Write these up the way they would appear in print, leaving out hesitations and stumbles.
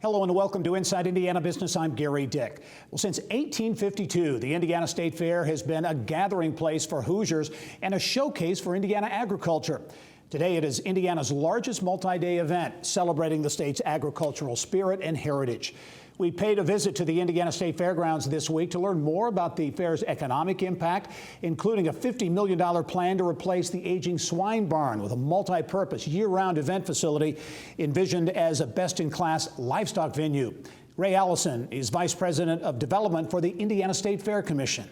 Hello and welcome to Inside Indiana Business. I'm Gary Dick. Well, since 1852, the Indiana State Fair has been a gathering place for Hoosiers and a showcase for Indiana agriculture. Today it is Indiana's largest multi-day event, celebrating the state's agricultural spirit and heritage. We paid a visit to the Indiana State Fairgrounds this week to learn more about the fair's economic impact, including a $50 million plan to replace the aging Swine Barn with a multi-purpose year-round event facility envisioned as a best-in-class livestock venue. Ray Allison is Vice President of Development for the Indiana State Fair Commission.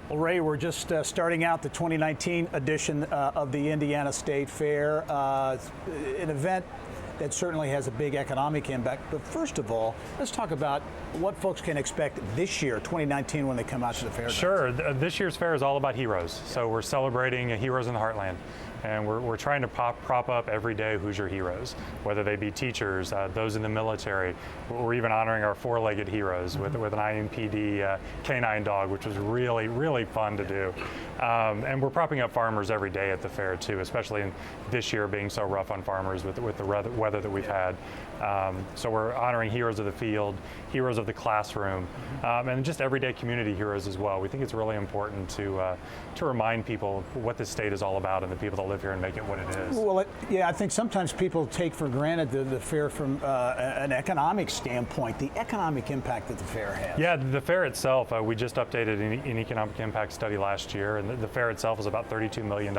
Well, Ray, we're just starting out the 2019 edition of the Indiana State Fair, an event that certainly has a big economic impact. But first of all, let's talk about what folks can expect this year, 2019, when they come out to the fair. Sure. This year's fair is all about heroes. So we're celebrating heroes in the heartland. And we're trying to prop up everyday Hoosier heroes, whether they be teachers, those in the military. We're even honoring our four-legged heroes with an IIBTV canine dog, which was really, really fun to do. And we're propping up farmers every day at the fair, too, especially in this year being so rough on farmers with the weather that we've had. So we're honoring heroes of the field, heroes of the classroom, and just everyday community heroes as well. We think it's really important to remind people what this state is all about and the people that live here and make it what it is. Well, yeah, I think sometimes people take for granted the fair from an economic standpoint, the economic impact that the fair has. Yeah, the fair itself, we just updated an economic impact study last year, and the fair itself is about $32 million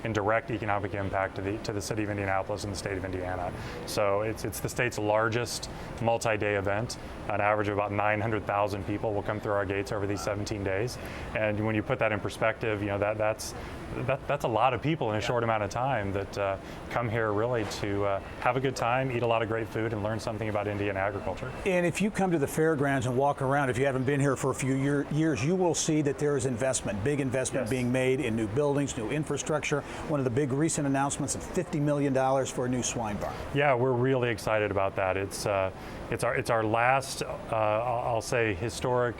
in direct economic impact to the city of Indianapolis and the state of Indiana. So it's the state's largest multi-day event. An average of about 900,000 people will come through our gates over these 17 days. And when you put that in perspective, you know, that's a lot of people in a short amount of time that come here really to have a good time, eat a lot of great food, and learn something about Indian agriculture. And if you come to the fairgrounds and walk around, if you haven't been here for a few years, you will see that there is investment, big investment being made in new buildings, new infrastructure. One of the big recent announcements of $50 million for a new swine barn. Yeah, we're really excited about that. It's our last, I'll say, historic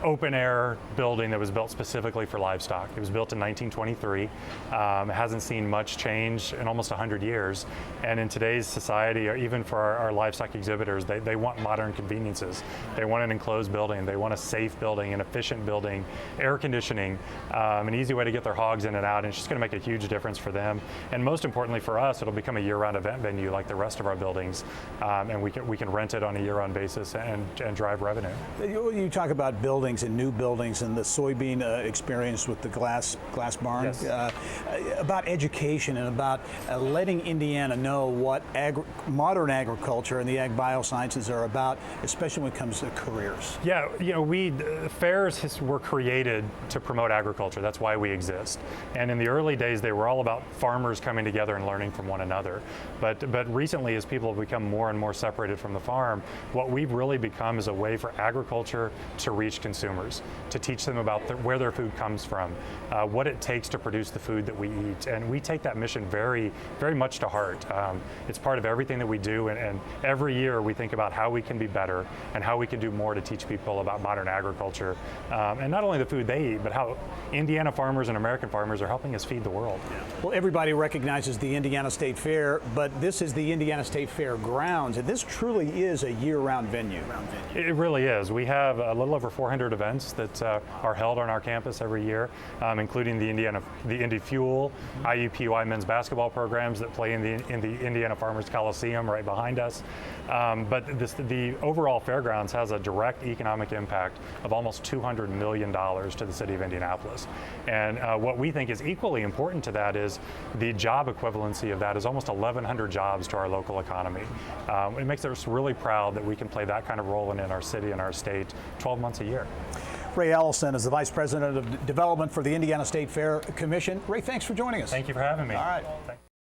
open air building that was built specifically for livestock. It was built in 1923. It hasn't seen much change in almost 100 years. And in today's society, or even for our livestock exhibitors, they want modern conveniences. They want an enclosed building. They want a safe building, an efficient building, air conditioning, an easy way to get their hogs in and out. And it's just going to make a huge difference for them. And most importantly for us, it'll become a year-round event venue like the rest of our buildings. And we can rent it on a year-round basis and drive revenue. You talk about buildings and new buildings and the soybean experience with the glass barn, about education and about letting Indiana know what modern agriculture and the ag biosciences are about, especially when it comes to careers. Yeah, you know, fairs were created to promote agriculture. That's why we exist. And in the early days, they were all about farmers coming together and learning from one another. But recently, as people have become more and more separated from the farm, what we've really become is a way for agriculture to reach consumers, to teach them about where their food comes from, what it takes to produce the food that we eat. And we take that mission very, very much to heart. It's part of everything that we do, and every year we think about how we can be better and how we can do more to teach people about modern agriculture. And not only the food they eat, but how Indiana farmers and American farmers are helping us feed the world. Well, everybody recognizes the Indiana State Fair, but this is the Indiana State Fairgrounds, and this truly is a year-round venue. It really is. We have a little over 400 events that are held on our campus every year, including the Indy Fuel, IUPUI men's basketball programs that play in the Indiana Farmers Coliseum right behind us. But the overall fairgrounds has a direct economic impact of almost $200 million to the city of Indianapolis. And what we think is equally important to that is the job equivalency of that is almost 1,100 jobs to our local economy. It makes us really proud that we can play that kind of role in our city and our state 12 months a year. Ray Allison is the Vice President of Development for the Indiana State Fair Commission. Ray, thanks for joining us. Thank you for having me. All right.